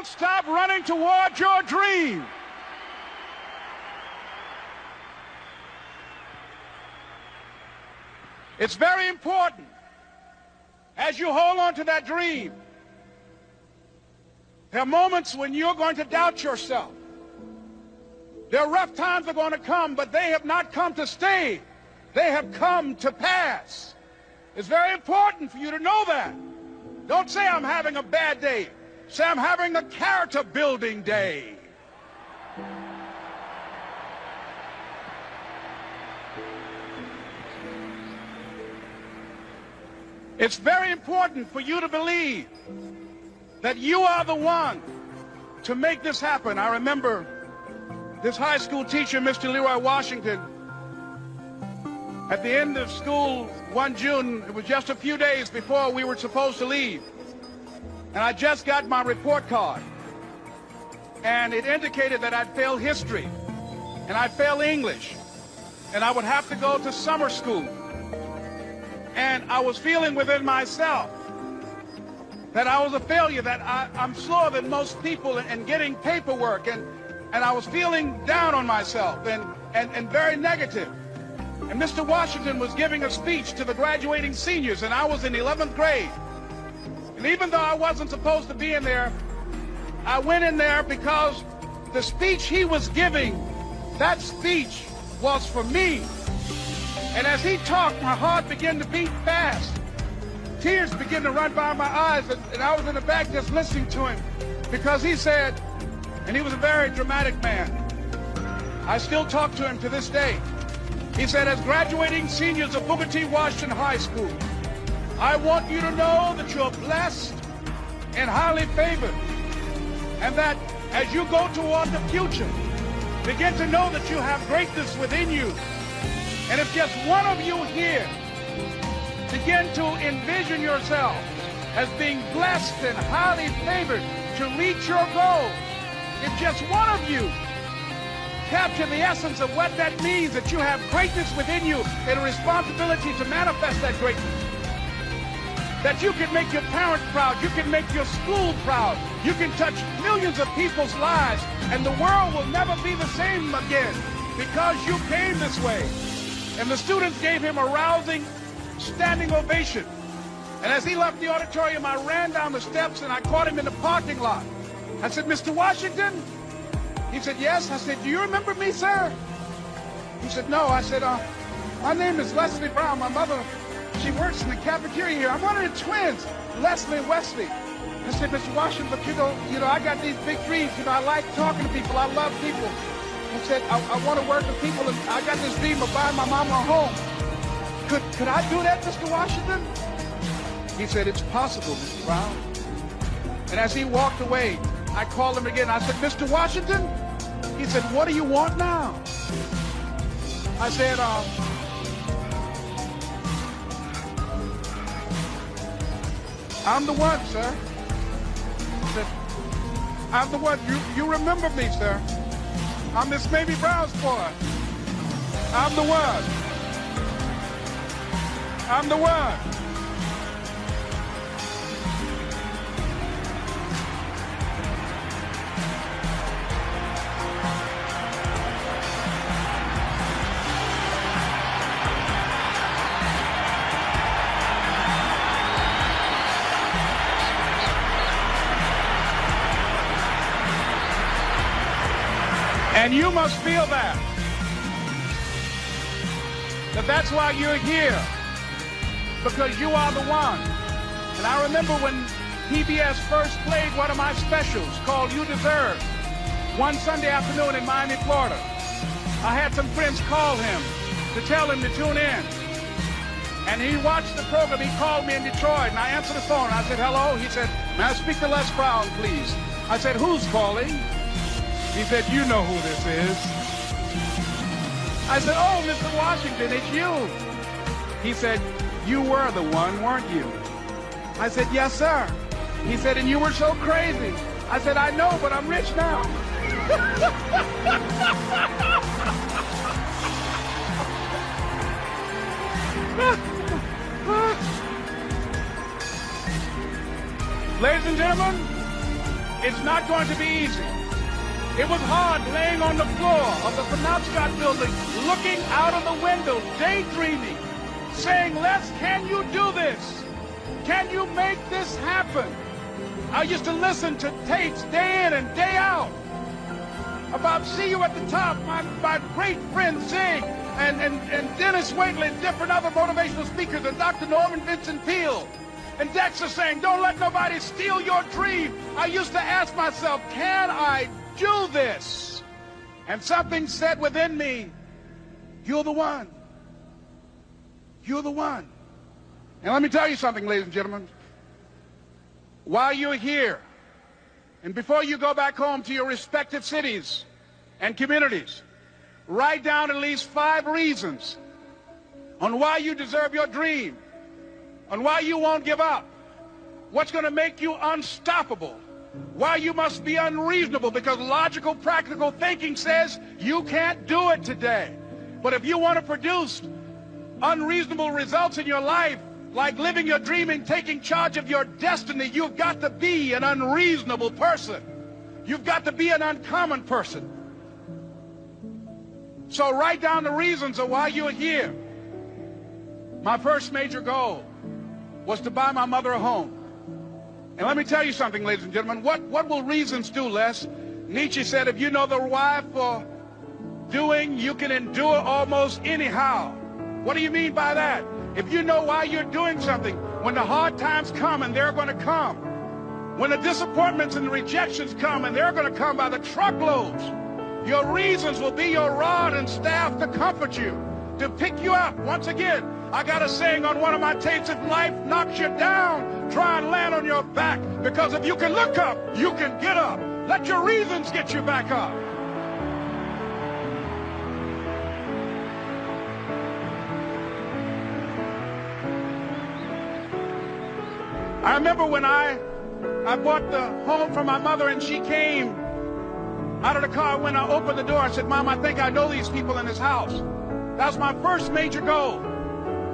Don't stop running toward your dream. It's very important as you hold on to that dream. There are moments when you're going to doubt yourself. There are rough times that are going to come, but they have not come to stay. They have come to pass. It's very important for you to know that. Don't say I'm having a bad day. Say I'm having a character building day. It's very important for you to believe that you are the one to make this happen. I remember this high school teacher, Mr. Leroy Washington, at the end of school one June, it was just a few days before we were supposed to leave, and I just got my report card, and it indicated that I'd failed history, and I'd failed English, and I would have to go to summer school. And I was feeling within myself that I was a failure, that I'm slower than most people in getting paperwork, and I was feeling down on myself and very negative. And Mr. Washington was giving a speech to the graduating seniors, and I was in 11th grade. And even though I wasn't supposed to be in there, I went in there because the speech he was giving, that speech was for me. And as he talked, my heart began to beat fast. Tears began to run by my eyes, and I was in the back just listening to him because he said, and he was a very dramatic man. I still talk to him to this day. He said, as graduating seniors of Booker T. Washington High School, I want you to know that you're blessed and highly favored, and that as you go toward the future, begin to know that you have greatness within you. And if just one of you here begin to envision yourself as being blessed and highly favored to reach your goal, if just one of you capture the essence of what that means, that you have greatness within you and a responsibility to manifest that greatness, that you can make your parents proud, you can make your school proud, you can touch millions of people's lives, and the world will never be the same again because you came this way. And the students gave him a rousing standing ovation. And as he left the auditorium, I ran down the steps and I caught him in the parking lot. I said, Mr. Washington? He said, yes. I said, do you remember me, sir? He said, no. I said, my name is Leslie Brown. My mother, she works in the cafeteria here. I'm one of the twins, Leslie and Wesley. I said, Mr. Washington, but you know, I got these big dreams. You know, I like talking to people. I love people. I said, I want to work with people, and I got this dream of buying my mama a home. Could I do that, Mr. Washington? He said, it's possible, Mr. Brown. And as he walked away, I called him again. I said, Mr. Washington? He said, what do you want now? I said, I'm the one, sir. I said, I'm the one. You remember me, sir. I'm Miss Mamie Brown's boy. I'm the one. I'm the one. And you must feel that that's why you're here, because you are the one. And I remember when PBS first played one of my specials called You Deserve, one Sunday afternoon in Miami, Florida. I had some friends call him to tell him to tune in. And he watched the program. He called me in Detroit, and I answered the phone. I said, hello. He said, may I speak to Les Brown, please? I said, who's calling? He said, you know who this is. I said, oh, Mr. Washington, it's you. He said, you were the one, weren't you? I said, yes, sir. He said, and you were so crazy. I said, I know, but I'm rich now. Ladies and gentlemen, It's not going to be easy. It was hard laying on the floor of the Penobscot building, looking out of the window, daydreaming, saying, Les, can you do this? Can you make this happen? I used to listen to tapes day in and day out about See You at the Top, my great friend Zig and Dennis Waitley and different other motivational speakers and Dr. Norman Vincent Peale and Dexter saying, don't let nobody steal your dream. I used to ask myself, can I do this? And something said within me, you're the one. You're the one. And let me tell you something, ladies and gentlemen. While you're here, and before you go back home to your respective cities and communities, write down at least 5 reasons on why you deserve your dream, on why you won't give up, what's going to make you unstoppable, why you must be unreasonable, because logical, practical thinking says you can't do it today. But if you want to produce unreasonable results in your life, like living your dream and taking charge of your destiny, you've got to be an unreasonable person. You've got to be an uncommon person. So write down the reasons of why you're here. My first major goal was to buy my mother a home. And let me tell you something, ladies and gentlemen. What will reasons do, Les? Nietzsche said, if you know the why for doing, you can endure almost anyhow. What do you mean by that? If you know why you're doing something, when the hard times come, and they're going to come, when the disappointments and the rejections come, and they're going to come by the truckloads, your reasons will be your rod and staff to comfort you, to pick you up. Once again, I got a saying on one of my tapes, if life knocks you down, try and land on your back, because if you can look up, you can get up. Let your reasons get you back up. I remember when I bought the home for my mother, and she came out of the car. When I opened the door, I said, Mom, I think I know these people in this house. That was my first major goal.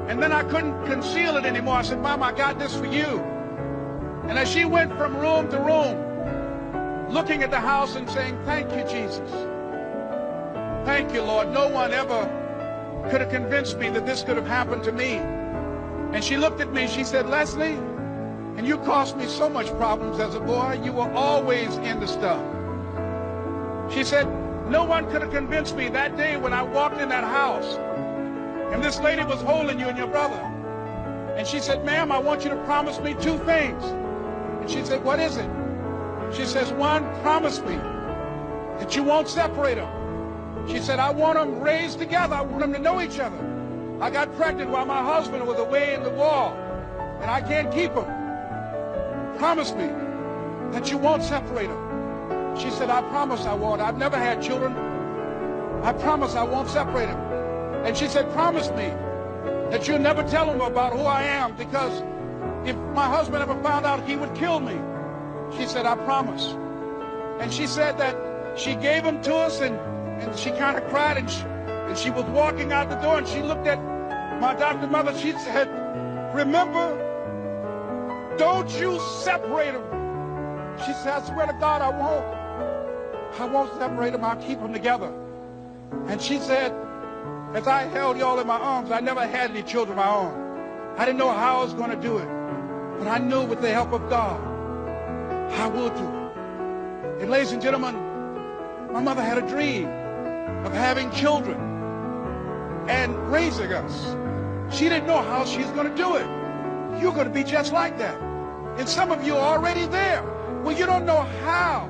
And then I couldn't conceal it anymore. I said, Mom, I got this for you. And as she went from room to room, looking at the house and saying, thank you, Jesus. Thank you, Lord. No one ever could have convinced me that this could have happened to me. And she looked at me, she said, Leslie, and you caused me so much problems as a boy. You were always into stuff. She said, no one could have convinced me that day when I walked in that house and this lady was holding you and your brother. And she said, ma'am, I want you to promise me 2 things. And she said, what is it? She says, 1, promise me that you won't separate them. She said, I want them raised together. I want them to know each other. I got pregnant while my husband was away in the war, and I can't keep him. Promise me that you won't separate them. She said, I promise I won't. I've never had children. I promise I won't separate them. And she said, promise me that you'll never tell them about who I am, because if my husband ever found out, he would kill me. She said, I promise. And she said that she gave them to us, and she kind of cried, and she was walking out the door, and she looked at my adopted mother. She said, remember, don't you separate them. She said, I swear to God, I won't separate them. I'll keep them together. And she said, as I held y'all in my arms, I never had any children of my own. I didn't know how I was going to do it, but I knew with the help of God, I will do it. And ladies and gentlemen, my mother had a dream of having children and raising us. She didn't know how she was going to do it. You're going to be just like that. And some of you are already there. Well, you don't know how.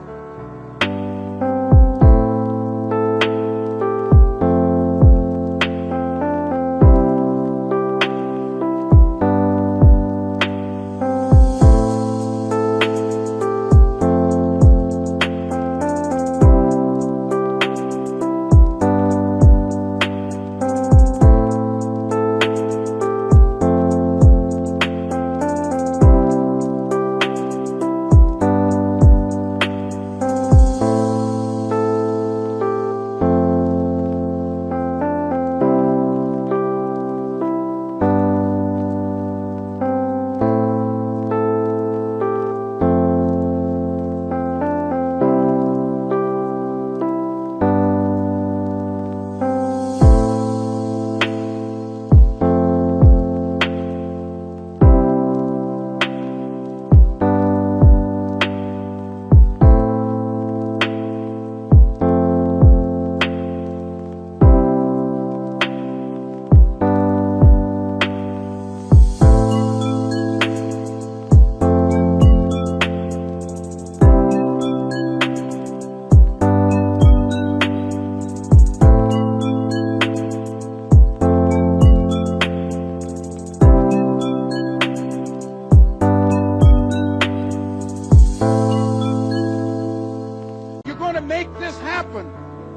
this happen,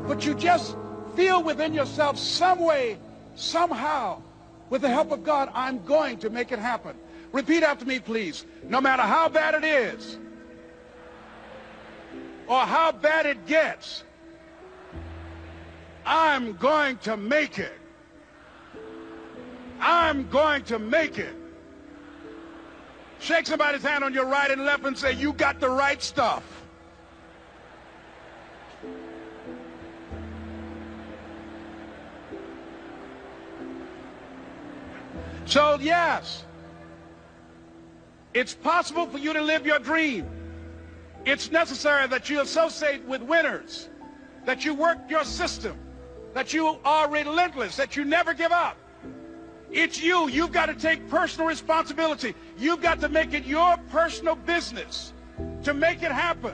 but you just feel within yourself some way, somehow, with the help of God, I'm going to make it happen. Repeat after me, please. No matter how bad it is, or how bad it gets, I'm going to make it. I'm going to make it. Shake somebody's hand on your right and left and say, you got the right stuff. So yes, it's possible for you to live your dream. It's necessary that you associate with winners, that you work your system, that you are relentless, that you never give up. It's you. You've got to take personal responsibility. You've got to make it your personal business to make it happen.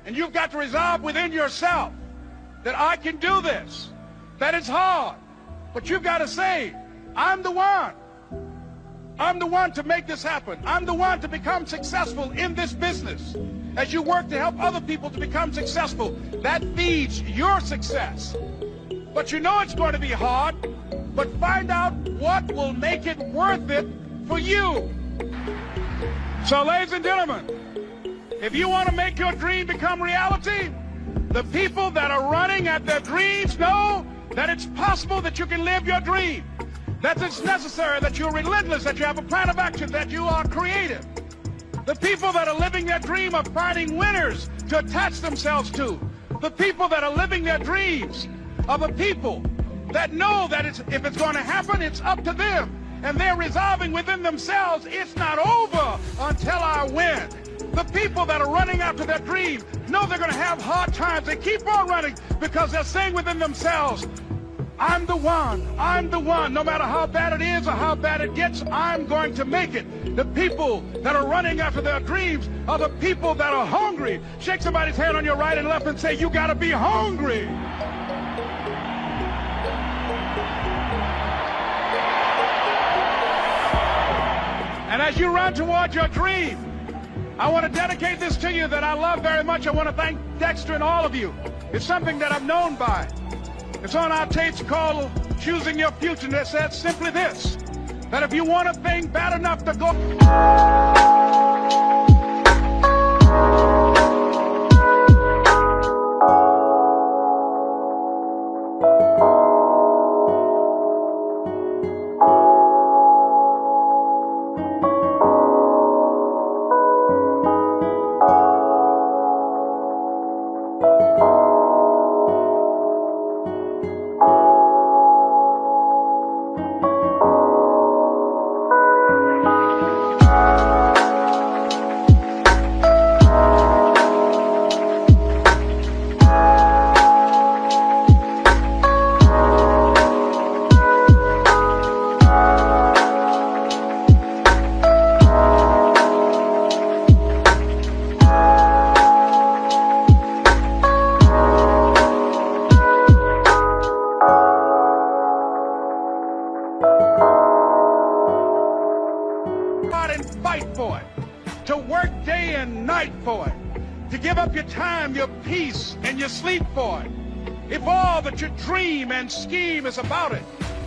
And you've got to resolve within yourself that I can do this, that it's hard. But you've got to say, I'm the one. I'm the one to make this happen. I'm the one to become successful in this business. As you work to help other people to become successful, that feeds your success. But you know it's going to be hard, but find out what will make it worth it for you. So, ladies and gentlemen, if you want to make your dream become reality, the people that are running at their dreams know that it's possible that you can live your dream, that it's necessary, that you're relentless, that you have a plan of action, that you are creative. The people that are living their dream are finding winners to attach themselves to. The people that are living their dreams are the people that know that if it's going to happen, it's up to them. And they're resolving within themselves, it's not over until I win. The people that are running after their dream know they're going to have hard times. They keep on running because they're saying within themselves, I'm the one. I'm the one. No matter how bad it is or how bad it gets, I'm going to make it. The people that are running after their dreams are the people that are hungry. Shake somebody's hand on your right and left and say, you got to be hungry. And as you run toward your dream, I want to dedicate this to you that I love very much. I want to thank Dexter and all of you. It's something that I'm known by. It's on our tapes called Choosing Your Future, and it says simply this, that if you want a thing bad enough to go... and fight for it, to work day and night for it, to give up your time, your peace, and your sleep for it. If all that you dream and scheme is about it,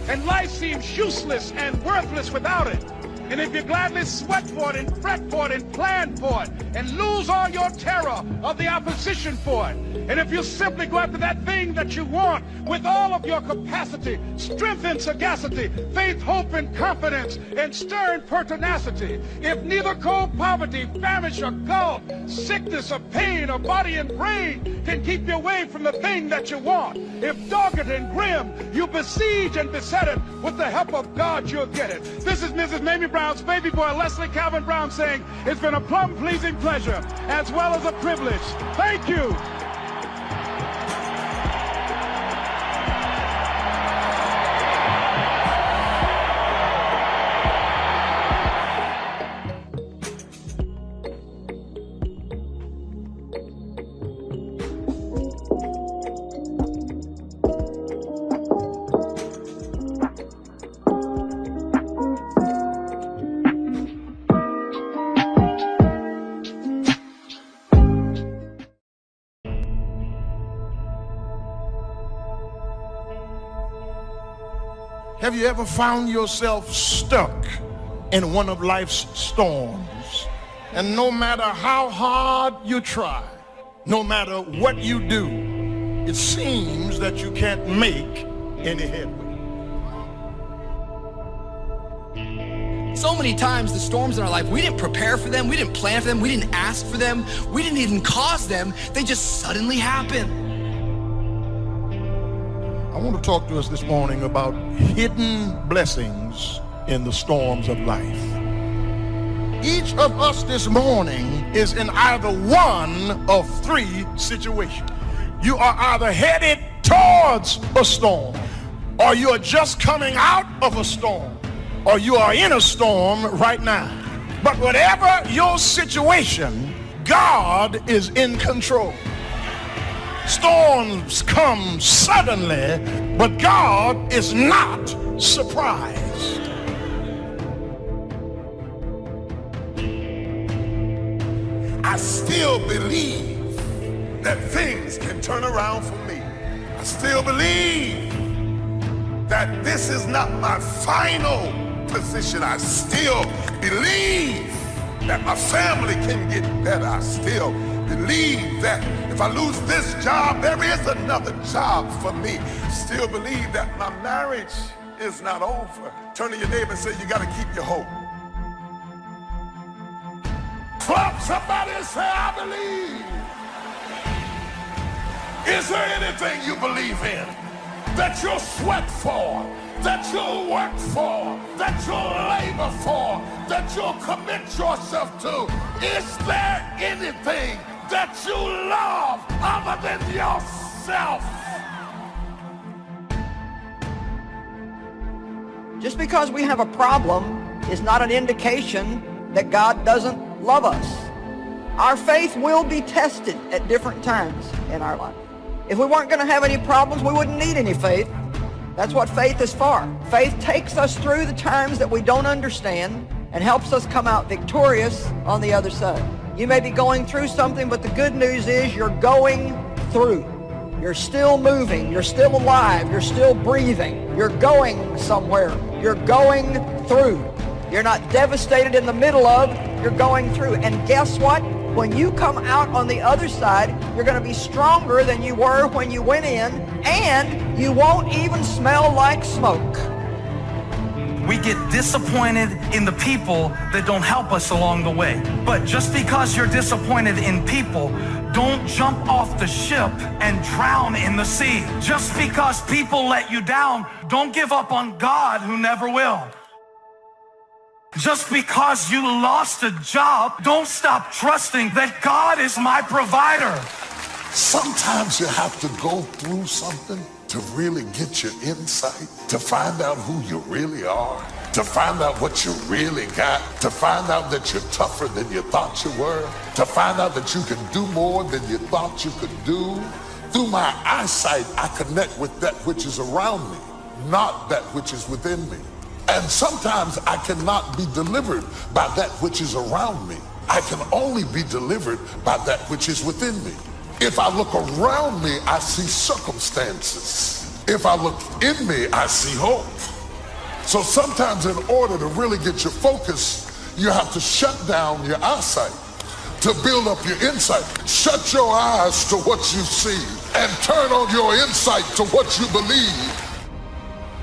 and life seems useless and worthless without it, and if you gladly sweat for it and fret for it and plan for it and lose all your terror of the opposition for it, and if you simply go after that thing that you want with all of your capacity, strength and sagacity, faith, hope and confidence, and stern pertinacity, if neither cold poverty, famish or gulf, sickness or pain or body and brain can keep you away from the thing that you want, if dogged and grim you besiege and beset it, with the help of God you'll get it. This is Mrs. Mamie Brown's baby boy, Leslie Calvin Brown, saying it's been a plum-pleasing pleasure as well as a privilege. Thank you. Have you ever found yourself stuck in one of life's storms? And no matter how hard you try, no matter what you do, it seems that you can't make any headway. So many times the storms in our life, we didn't prepare for them, we didn't plan for them, we didn't ask for them, we didn't even cause them, they just suddenly happen. I want to talk to us this morning about hidden blessings in the storms of life. Each of us this morning is in either one of three situations. You are either headed towards a storm, or you are just coming out of a storm, or you are in a storm right now. But whatever your situation, God is in control. Storms come suddenly, but God is not surprised. I still believe that things can turn around for me. I still believe that this is not my final position. I still believe that my family can get better. I still believe that if I lose this job, there is another job for me. I still believe that my marriage is not over. Turn to your neighbor and say, you got to keep your hope. Clap somebody and say, I believe. Is there anything you believe in that you'll sweat for, that you'll work for, that you'll labor for, that you'll commit yourself to? Is there anything that you love other than yourself? Just because we have a problem is not an indication that God doesn't love us. Our faith will be tested at different times in our life. If we weren't going to have any problems, we wouldn't need any faith. That's what faith is for. Faith takes us through the times that we don't understand and helps us come out victorious on the other side. You may be going through something, but the good news is you're going through. You're still moving. You're still alive. You're still breathing. You're going somewhere. You're going through. You're not devastated in the middle of, you're going through. And guess what? When you come out on the other side, you're going to be stronger than you were when you went in, and you won't even smell like smoke. We get disappointed in the people that don't help us along the way. But just because you're disappointed in people, don't jump off the ship and drown in the sea. Just because people let you down, don't give up on God, who never will. Just because you lost a job, don't stop trusting that God is my provider. Sometimes you have to go through something to really get your insight, to find out who you really are, to find out what you really got, to find out that you're tougher than you thought you were, to find out that you can do more than you thought you could do. Through my eyesight, I connect with that which is around me, not that which is within me. And sometimes I cannot be delivered by that which is around me. I can only be delivered by that which is within me. If I look around me, I see circumstances. If I look in me, I see hope. So sometimes in order to really get your focus, you have to shut down your eyesight to build up your insight. Shut your eyes to what you see and turn on your insight to what you believe.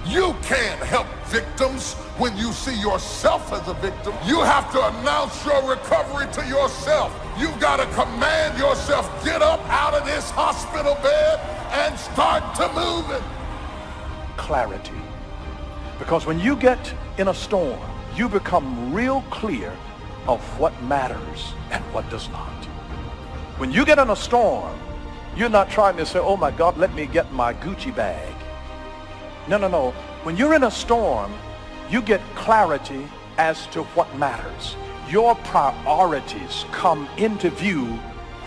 You can't help victims when you see yourself as a victim. You have to announce your recovery to yourself. You've got to command yourself, get up out of this hospital bed and start to move it. Clarity. Because when you get in a storm, you become real clear of what matters and what does not. When you get in a storm, you're not trying to say, oh my God, let me get my Gucci bag. No. When you're in a storm, you get clarity as to what matters. Your priorities come into view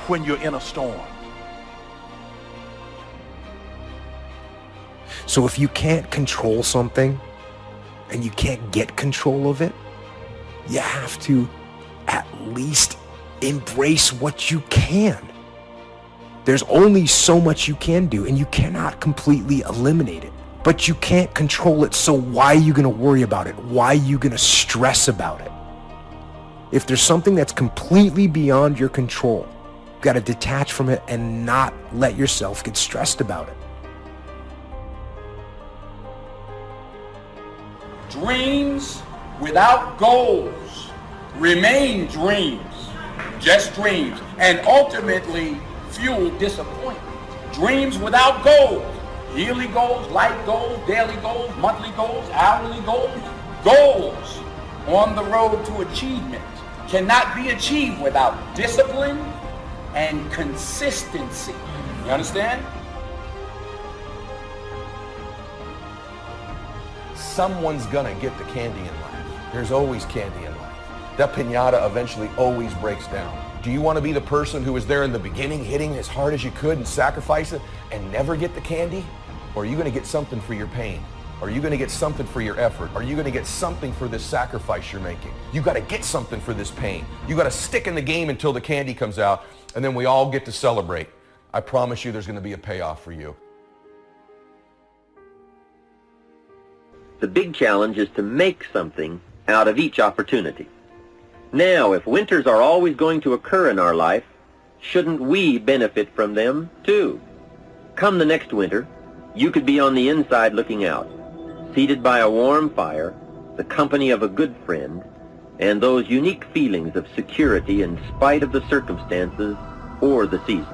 when you're in a storm. So if you can't control something and you can't get control of it, you have to at least embrace what you can. There's only so much you can do, and you cannot completely eliminate it. but you can't control it, so why are you going to worry about it? Why are you going to stress about it? If there's something that's completely beyond your control, you got to detach from it and not let yourself get stressed about it. Dreams without goals remain dreams, just dreams, and ultimately fuel disappointment. Dreams without goals, yearly goals, life goals, daily goals, monthly goals, hourly goals, goals on the road to achievement cannot be achieved without discipline and consistency. You understand? Someone's gonna get the candy in life. There's always candy in life. That piñata eventually always breaks down. Do you want to be the person who was there in the beginning, hitting as hard as you could and sacrifice it and never get the candy? Or are you going to get something for your pain? Are you going to get something for your effort? Are you going to get something for this sacrifice you're making? You got to get something for this pain. You got to stick in the game until the candy comes out, and then we all get to celebrate. I promise you there's going to be a payoff for you. The big challenge is to make something out of each opportunity. Now, if winters are always going to occur in our life, shouldn't we benefit from them too? Come the next winter, you could be on the inside looking out, seated by a warm fire, the company of a good friend, and those unique feelings of security in spite of the circumstances or the season.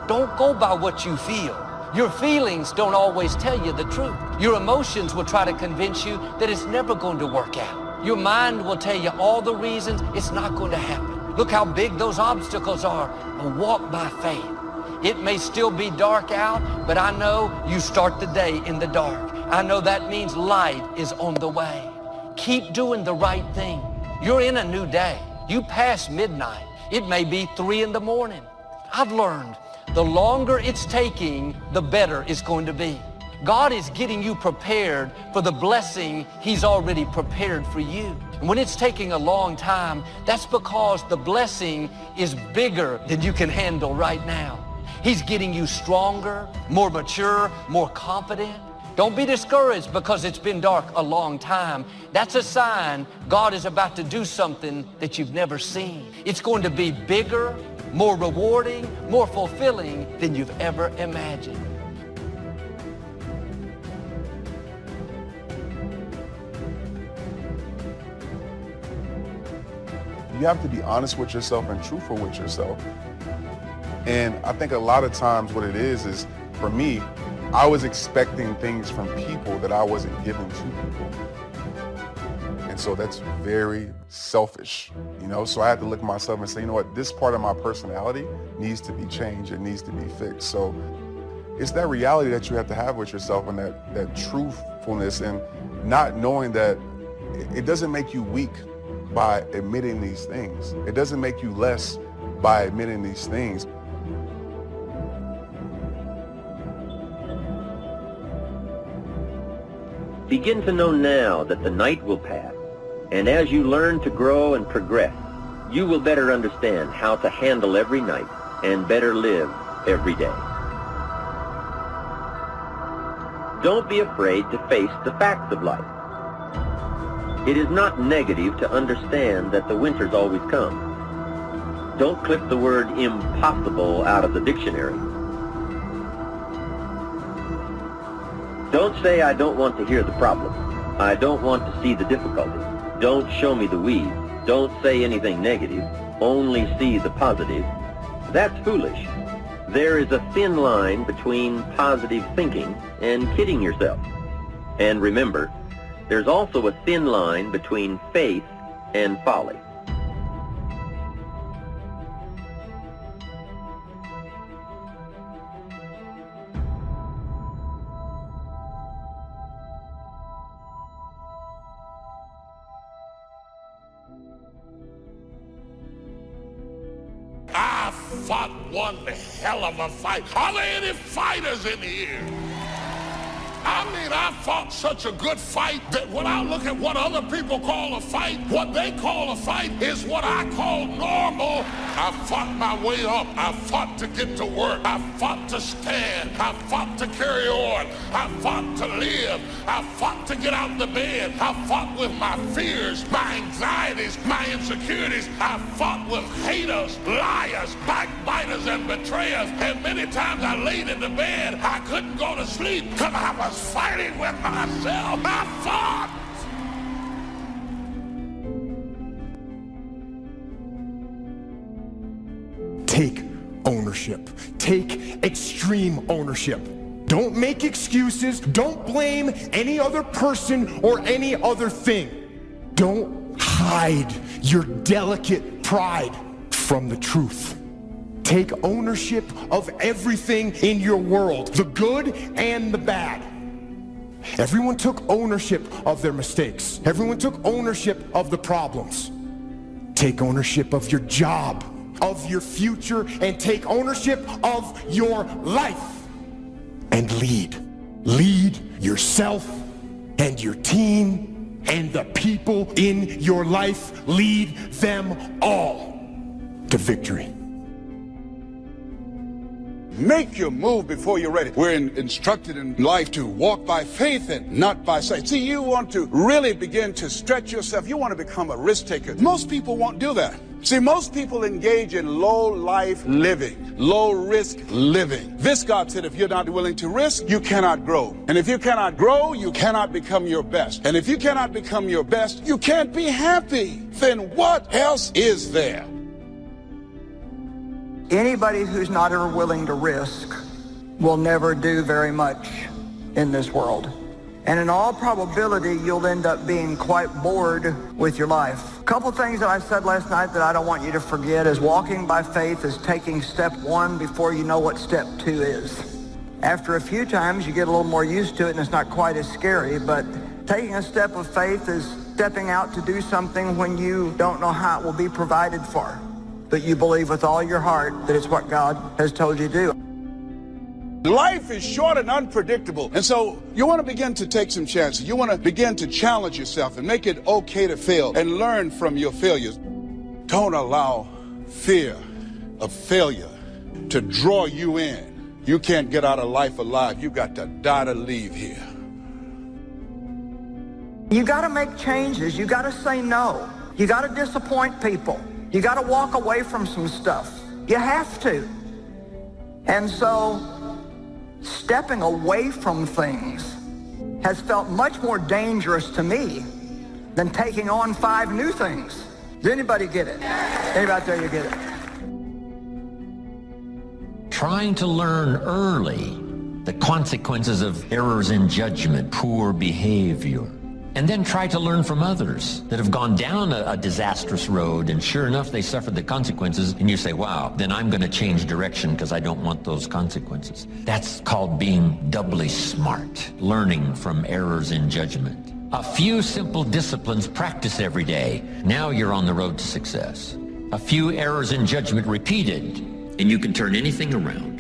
Don't go by what you feel. Your feelings don't always tell you the truth. Your emotions will try to convince you that it's never going to work out. Your mind will tell you all the reasons it's not going to happen. Look how big those obstacles are, but walk by faith. It may still be dark out, but I know you start the day in the dark. I know that means light is on the way. Keep doing the right thing. You're in a new day. You pass midnight. It may be 3 in the morning. I've learned the longer it's taking, the better it's going to be. God is getting you prepared for the blessing He's already prepared for you. And when it's taking a long time, that's because the blessing is bigger than you can handle right now. He's getting you stronger, more mature, more confident. Don't be discouraged because it's been dark a long time. That's a sign God is about to do something that you've never seen. It's going to be bigger, more rewarding, more fulfilling than you've ever imagined. You have to be honest with yourself and truthful with yourself. And I think a lot of times what it is for me, I was expecting things from people that I wasn't giving to people. And so that's very selfish, you know? So I had to look at myself and say, you know what, this part of my personality needs to be changed. It needs to be fixed. So it's that reality that you have to have with yourself and that truthfulness, and not knowing that it doesn't make you weak by admitting these things. It doesn't make you less by admitting these things. Begin to know now that the night will pass, and as you learn to grow and progress, you will better understand how to handle every night and better live every day. Don't be afraid to face the facts of life. It is not negative to understand that the winters always come. Don't clip the word impossible out of the dictionary. Don't say, I don't want to hear the problem. I don't want to see the difficulty. Don't show me the weeds. Don't say anything negative. Only see the positive. That's foolish. There is a thin line between positive thinking and kidding yourself. And remember, there's also a thin line between faith and folly. I fought one hell of a fight. Are there any fighters in here? I mean, I fought such a good fight that when I look at what other people call a fight, what they call a fight is what I call normal. I fought my way up. I fought to get to work. I fought to stand. I fought to carry on. I fought to live. I fought to get out the bed. I fought with my fears, my anxieties, my insecurities. I fought with haters, liars, backbiters, and betrayers. And many times I laid in the bed, I couldn't go to sleep because I was fighting with myself. I fought. Take ownership. Take extreme ownership. Don't make excuses. Don't blame any other person or any other thing. Don't hide your delicate pride from the truth. Take ownership of everything in your world, the good and the bad. Everyone took ownership of their mistakes. Everyone took ownership of the problems. Take ownership of your job, of your future, and take ownership of your life. And lead. Lead yourself and your team and the people in your life. Lead them all to victory. Make your move before you're ready. We're instructed in life to walk by faith and not by sight. See, you want to really begin to stretch yourself. You want to become a risk taker. Most people won't do that. See, most people engage in low life living, low risk living. This, God said, if you're not willing to risk, you cannot grow. And if you cannot grow, you cannot become your best. And if you cannot become your best, you can't be happy. Then what else is there? Anybody who's not ever willing to risk will never do very much in this world. And in all probability, you'll end up being quite bored with your life. A couple things that I said last night that I don't want you to forget is walking by faith is taking step one before you know what step two is. After a few times, you get a little more used to it and it's not quite as scary, but taking a step of faith is stepping out to do something when you don't know how it will be provided for. But you believe with all your heart that it's what God has told you to do. Life is short and unpredictable. And so you want to begin to take some chances. You want to begin to challenge yourself and make it okay to fail and learn from your failures. Don't allow fear of failure to draw you in. You can't get out of life alive. You got to die to leave here. You got to make changes. You got to say no. You got to disappoint people. You got to walk away from some stuff. You have to. And so stepping away from things has felt much more dangerous to me than taking on 5 new things. Does anybody get it? Anybody out there, you get it? Trying to learn early the consequences of errors in judgment, poor behavior. And then try to learn from others that have gone down a disastrous road, and sure enough, they suffered the consequences, and you say, wow, then I'm going to change direction because I don't want those consequences. That's called being doubly smart, learning from errors in judgment. A few simple disciplines practiced every day. Now you're on the road to success. A few errors in judgment repeated, and you can turn anything around.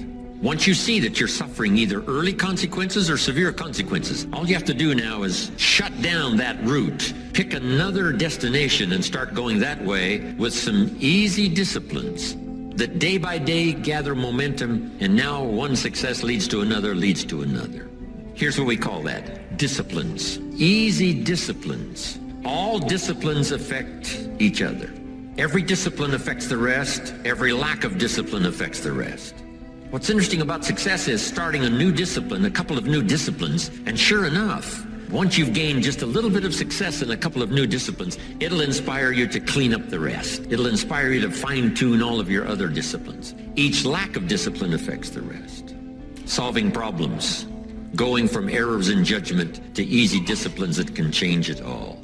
Once you see that you're suffering either early consequences or severe consequences, all you have to do now is shut down that route, pick another destination and start going that way with some easy disciplines that day by day gather momentum, and now one success leads to another, leads to another. Here's what we call that: disciplines. Easy disciplines. All disciplines affect each other. Every discipline affects the rest. Every lack of discipline affects the rest. What's interesting about success is starting a new discipline, a couple of new disciplines, and sure enough, once you've gained just a little bit of success in a couple of new disciplines, it'll inspire you to clean up the rest. It'll inspire you to fine-tune all of your other disciplines. Each lack of discipline affects the rest. Solving problems, going from errors in judgment to easy disciplines that can change it all.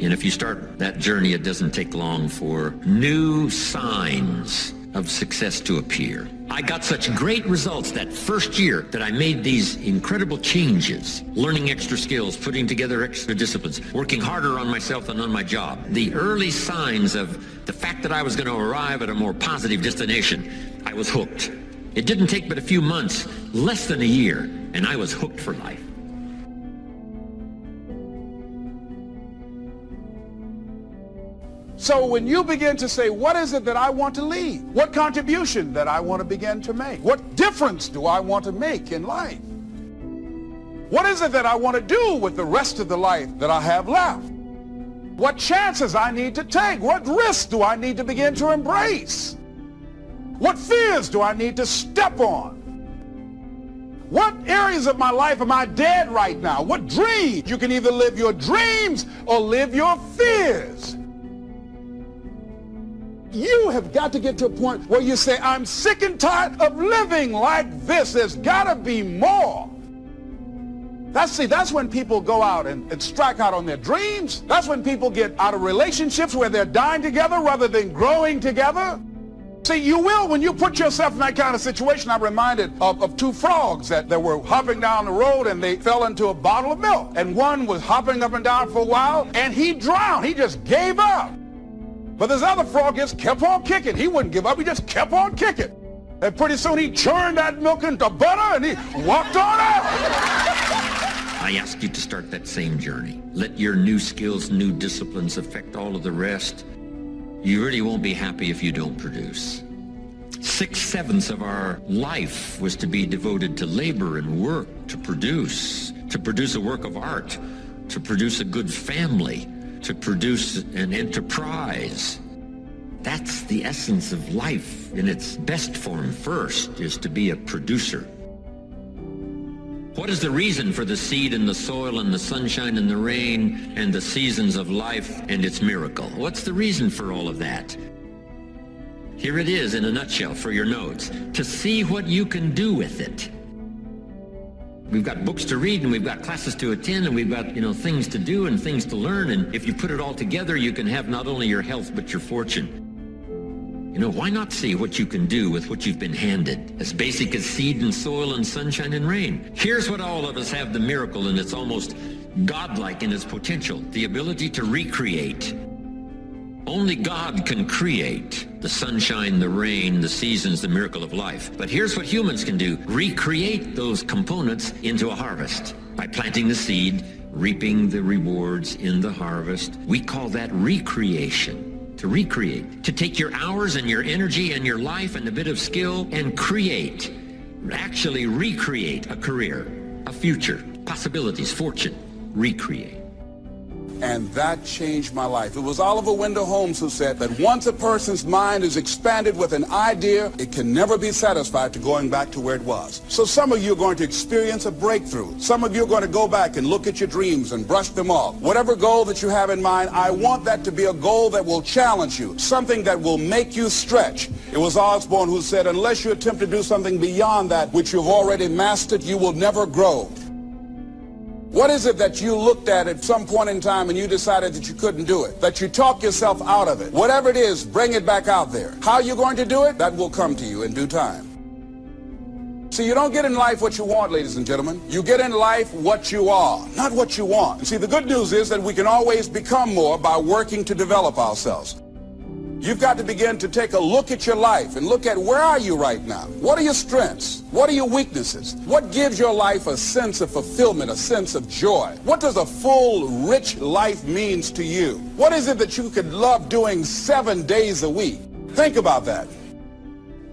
And if you start that journey, it doesn't take long for new signs of success to appear. I got such great results that first year that I made these incredible changes, learning extra skills, putting together extra disciplines, working harder on myself and on my job. The early signs of the fact that I was going to arrive at a more positive destination, I was hooked. It didn't take but a few months, less than a year, and I was hooked for life. So when you begin to say, what is it that I want to leave? What contribution that I want to begin to make? What difference do I want to make in life? What is it that I want to do with the rest of the life that I have left? What chances I need to take? What risks do I need to begin to embrace? What fears do I need to step on? What areas of my life am I dead right now? What dreams? You can either live your dreams or live your fears. You have got to get to a point where you say, I'm sick and tired of living like this. There's got to be more. That's when people go out and strike out on their dreams. That's when people get out of relationships where they're dying together rather than growing together. See, you will when you put yourself in that kind of situation. I'm reminded of two frogs that were hopping down the road, and they fell into a bottle of milk. And one was hopping up and down for a while, and he drowned. He just gave up. But this other frog just kept on kicking. He wouldn't give up. He just kept on kicking. And pretty soon he churned that milk into butter, and he walked on out. I ask you to start that same journey. Let your new skills, new disciplines affect all of the rest. You really won't be happy if you don't produce. 6/7 of our life was to be devoted to labor and work, to produce a work of art, to produce a good family, to produce an enterprise. That's the essence of life in its best form first, is to be a producer. What is the reason for the seed and the soil and the sunshine and the rain and the seasons of life and its miracle? What's the reason for all of that? Here it is in a nutshell for your notes. To see what you can do with it. We've got books to read, and we've got classes to attend, and we've got, things to do and things to learn. And if you put it all together, you can have not only your health, but your fortune. Why not see what you can do with what you've been handed? As basic as seed and soil and sunshine and rain. Here's what all of us have the miracle, and it's almost godlike in its potential. The ability to recreate. Only God can create the sunshine, the rain, the seasons, the miracle of life. But here's what humans can do. Recreate those components into a harvest. By planting the seed, reaping the rewards in the harvest. We call that recreation. To recreate, to take your hours and your energy and your life and a bit of skill and create, actually recreate a career, a future, possibilities, fortune, recreate. And that changed my life. It was Oliver Wendell Holmes who said that once a person's mind is expanded with an idea, it can never be satisfied to going back to where it was. So some of you are going to experience a breakthrough. Some of you are going to go back and look at your dreams and brush them off. Whatever goal that you have in mind, I want that to be a goal that will challenge you, something that will make you stretch. It was Osborne who said, unless you attempt to do something beyond that which you've already mastered, you will never grow. What is it that you looked at some point in time and you decided that you couldn't do it? That you talk yourself out of it? Whatever it is, bring it back out there. How are you going to do it? That will come to you in due time. See, you don't get in life what you want, ladies and gentlemen. You get in life what you are, not what you want. And see, the good news is that we can always become more by working to develop ourselves. You've got to begin to take a look at your life and look at where are you right now? What are your strengths? What are your weaknesses? What gives your life a sense of fulfillment, a sense of joy? What does a full, rich life means to you? What is it that you could love doing 7 days a week? Think about that.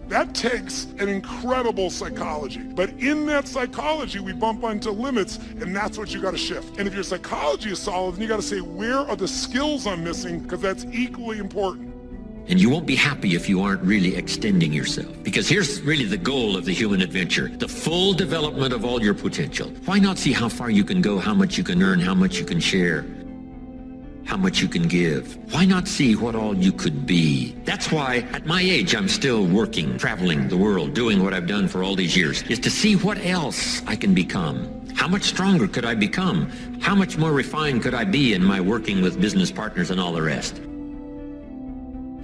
That takes an incredible psychology. But in that psychology, we bump onto limits, and that's what you got to shift. And if your psychology is solid, then you got to say, where are the skills I'm missing? Because that's equally important. And you won't be happy if you aren't really extending yourself. Because here's really the goal of the human adventure, the full development of all your potential. Why not see how far you can go, how much you can earn, how much you can share, how much you can give? Why not see what all you could be? That's why at my age I'm still working, traveling the world, doing what I've done for all these years, is to see what else I can become. How much stronger could I become? How much more refined could I be in my working with business partners and all the rest?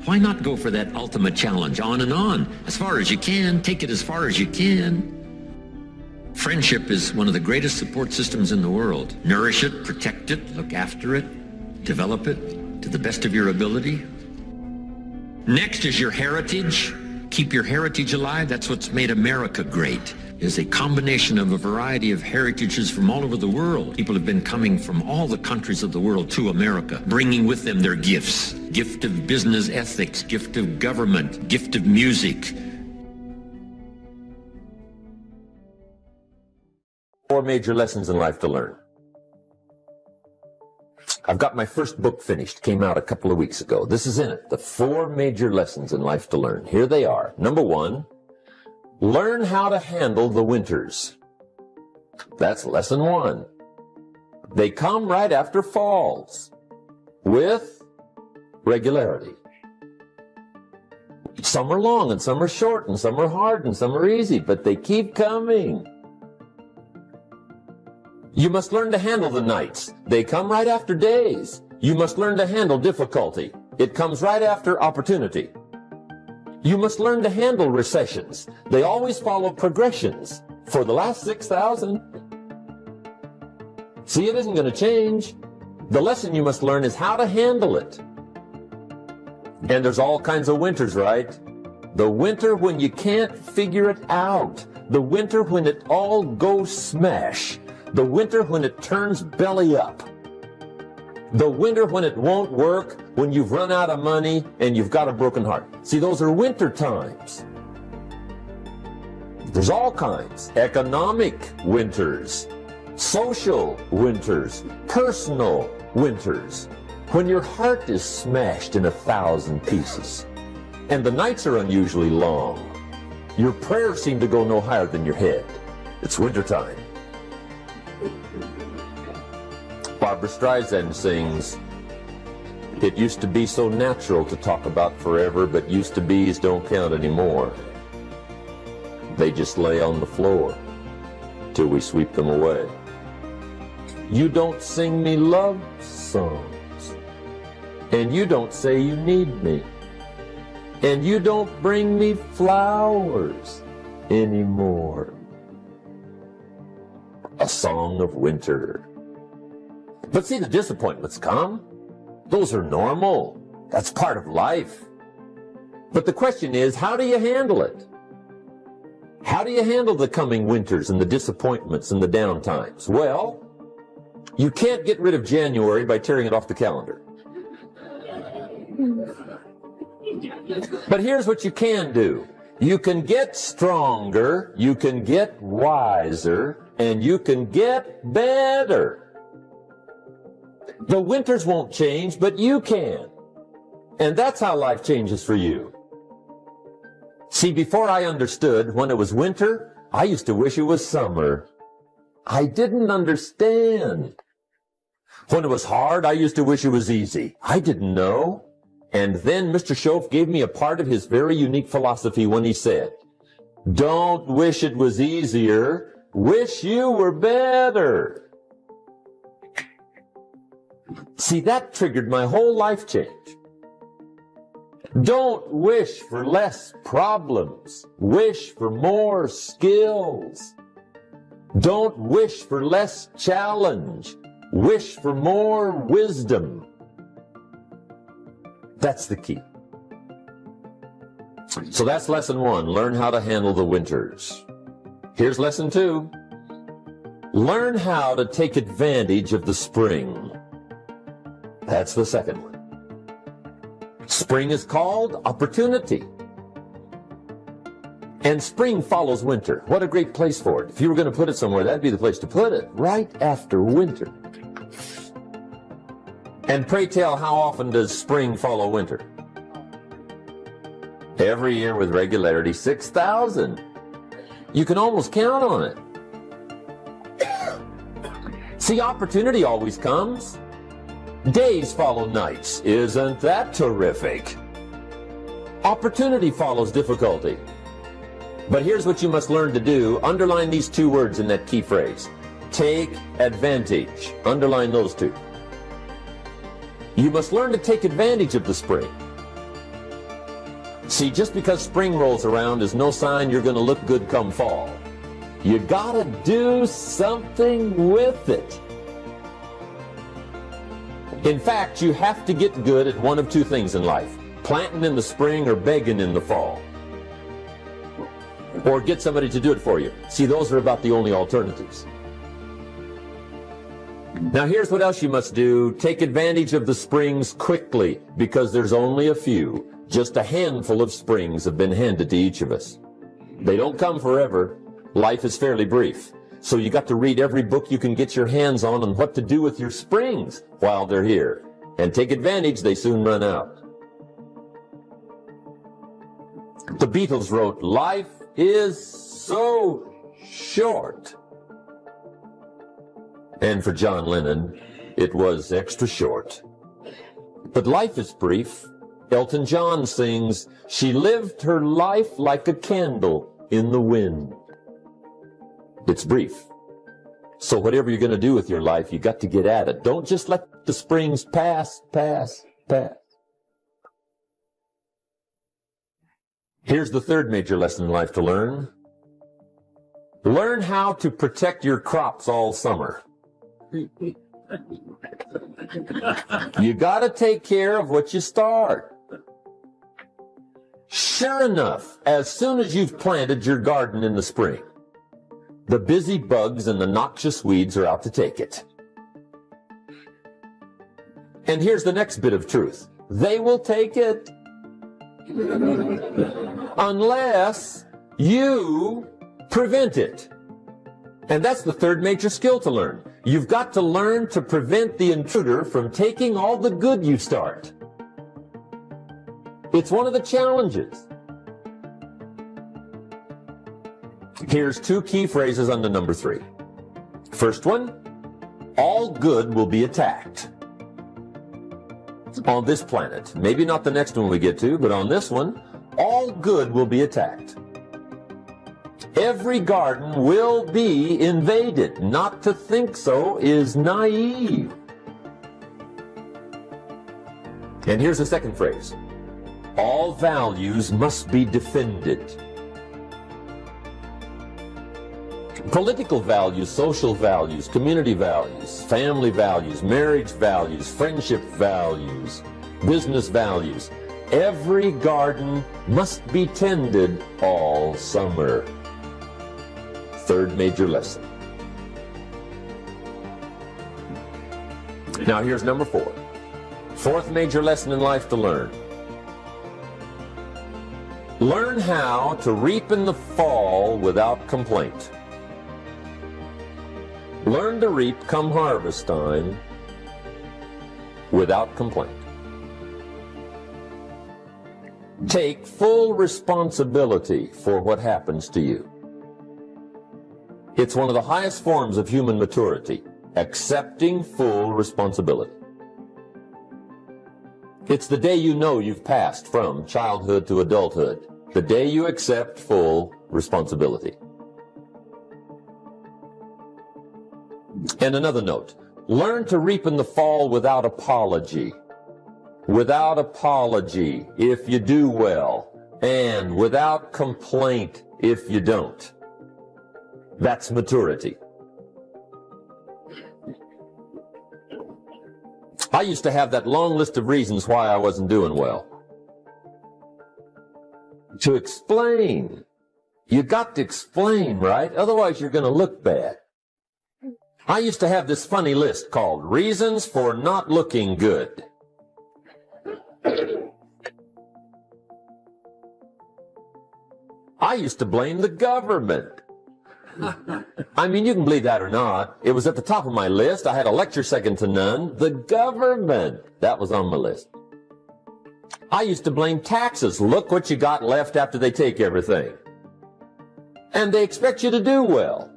Why not go for that ultimate challenge, on and on, as far as you can, take it as far as you can. Friendship is one of the greatest support systems in the world. Nourish it, protect it, look after it, develop it to the best of your ability. Next is your heritage. Keep your heritage alive. That's what's made America great. is a combination of a variety of heritages from all over the world. People have been coming from all the countries of the world to America, bringing with them their gifts. Gift of business ethics, gift of government, gift of music. 4 major lessons in life to learn. I've got my first book finished, came out a couple of weeks ago. This is in it, the 4 major lessons in life to learn. Here they are. Number 1, learn how to handle the winters. That's lesson 1. They come right after falls, with regularity. Some are long and some are short and some are hard and some are easy, but they keep coming. You must learn to handle the nights. They come right after days. You must learn to handle difficulty. It comes right after opportunity. You must learn to handle recessions. They always follow progressions. For the last 6,000. See, it isn't going to change. The lesson you must learn is how to handle it. And there's all kinds of winters, right? The winter when you can't figure it out. The winter when it all goes smash. The winter when it turns belly up. The winter when it won't work, when you've run out of money and you've got a broken heart. See, those are winter times. There's all kinds. Economic winters, social winters, personal winters. When your heart is smashed in 1,000 pieces and the nights are unusually long, your prayers seem to go no higher than your head. It's wintertime. Barbra Streisand sings, "It used to be so natural to talk about forever, but used to be's don't count anymore. They just lay on the floor till we sweep them away. You don't sing me love songs, and you don't say you need me, and you don't bring me flowers anymore." A song of winter. But see, the disappointments come. Those are normal. That's part of life. But the question is, how do you handle it? How do you handle the coming winters and the disappointments and the downtimes? Well, you can't get rid of January by tearing it off the calendar. But here's what you can do. You can get stronger, you can get wiser, and you can get better. The winters won't change, but you can. And that's how life changes for you. See, before I understood, when it was winter, I used to wish it was summer. I didn't understand. When it was hard, I used to wish it was easy. I didn't know. And then Mr. Schoaf gave me a part of his very unique philosophy when he said, "Don't wish it was easier, wish you were better." See, that triggered my whole life change. Don't wish for less problems. Wish for more skills. Don't wish for less challenge. Wish for more wisdom. That's the key. So that's lesson 1. Learn how to handle the winters. Here's lesson 2. Learn how to take advantage of the spring. That's the second one. Spring is called opportunity. And spring follows winter. What a great place for it. If you were going to put it somewhere, that'd be the place to put it, right after winter. And pray tell, how often does spring follow winter? Every year with regularity, 6,000. You can almost count on it. See, opportunity always comes. Days follow nights. Isn't that terrific? Opportunity follows difficulty. But here's what you must learn to do. Underline these 2 words in that key phrase. Take advantage. Underline those 2. You must learn to take advantage of the spring. See, just because spring rolls around is no sign you're going to look good come fall. You gotta do something with it. In fact, you have to get good at one of 2 things in life. Planting in the spring or begging in the fall. or get somebody to do it for you. See, those are about the only alternatives. Now here's what else you must do. Take advantage of the springs quickly, because there's only a few. Just a handful of springs have been handed to each of us. They don't come forever. Life is fairly brief. So you got to read every book you can get your hands on what to do with your springs while they're here. And take advantage, they soon run out. The Beatles wrote, "Life is so short." And for John Lennon, it was extra short. But life is brief. Elton John sings, "She lived her life like a candle in the wind." It's brief. So whatever you're going to do with your life, you got to get at it. Don't just let the springs pass. Here's the third major lesson in life to learn. Learn how to protect your crops all summer. You got to take care of what you start. Sure enough, as soon as you've planted your garden in the spring, the busy bugs and the noxious weeds are out to take it. And here's the next bit of truth. They will take it. Unless you prevent it. And that's the third major skill to learn. You've got to learn to prevent the intruder from taking all the good you start. It's one of the challenges. Here's two key phrases under number 3. First one, all good will be attacked. On this planet. Maybe not the next one we get to, but on this one, all good will be attacked. Every garden will be invaded. Not to think so is naive. And here's the second phrase. All values must be defended. Political values, social values, community values, family values, marriage values, friendship values, business values. Every garden must be tended all summer. Third major lesson. Now here's number 4. Fourth major lesson in life to learn. Learn how to reap in the fall without complaint. Learn to reap come harvest time without complaint. Take full responsibility for what happens to you. It's one of the highest forms of human maturity, accepting full responsibility. It's the day you know you've passed from childhood to adulthood, the day you accept full responsibility. And another note, learn to reap in the fall without apology. Without apology if you do well, and without complaint if you don't. That's maturity. I used to have that long list of reasons why I wasn't doing well. To explain. You got to explain, right? Otherwise you're going to look bad. I used to have this funny list called Reasons for Not Looking Good. I used to blame the government. I mean, you can believe that or not. It was at the top of my list. I had a lecture second to none. The government. That was on my list. I used to blame taxes. Look what you got left after they take everything. And they expect you to do well.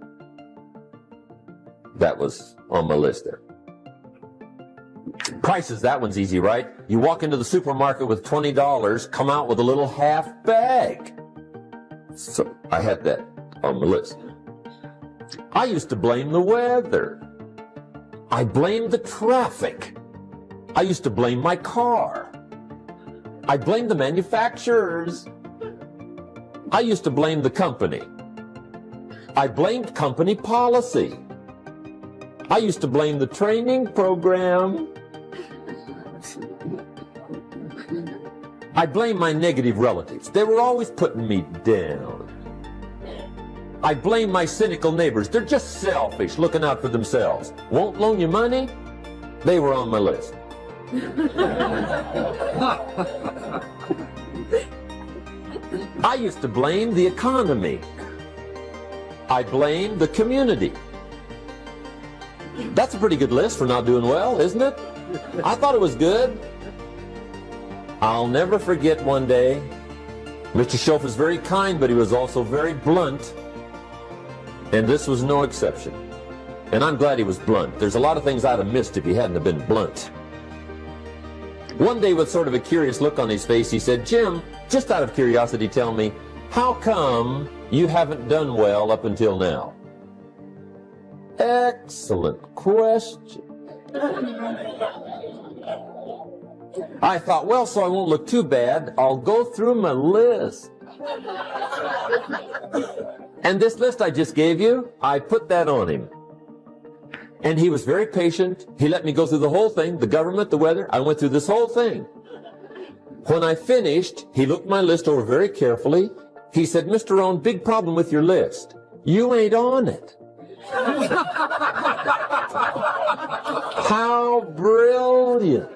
That was on my list there. Prices, that one's easy, right? You walk into the supermarket with $20, come out with a little half bag. So I had that on my list. I used to blame the weather. I blamed the traffic. I used to blame my car. I blamed the manufacturers. I used to blame the company. I blamed company policy. I used to blame the training program. I blame my negative relatives. They were always putting me down. I blame my cynical neighbors. They're just selfish, looking out for themselves. Won't loan you money? They were on my list. I used to blame the economy. I blamed the community. That's a pretty good list for not doing well, isn't it? I thought it was good. I'll never forget one day, Mr. Schoaf was very kind, but he was also very blunt. And this was no exception. And I'm glad he was blunt. There's a lot of things I'd have missed if he hadn't have been blunt. One day, with sort of a curious look on his face, he said, "Jim, just out of curiosity, tell me, how come you haven't done well up until now?" Excellent question. I thought, well, so I won't look too bad, I'll go through my list. And this list I just gave you, I put that on him. And he was very patient. He let me go through the whole thing, the government, the weather. I went through this whole thing. When I finished, he looked my list over very carefully. He said, "Mr. Rohn, big problem with your list. You ain't on it." How brilliant.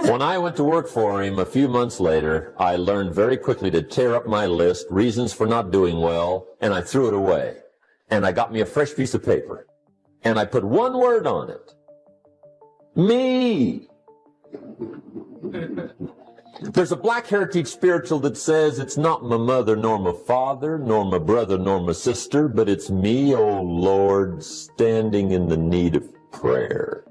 When I went to work for him a few months later, I learned very quickly to tear up my list, reasons for not doing well, and I threw it away. And I got me a fresh piece of paper. And I put one word on it. Me. There's a Black Heritage spiritual that says it's not my mother nor my father nor my brother nor my sister, but it's me, oh Lord, standing in the need of prayer.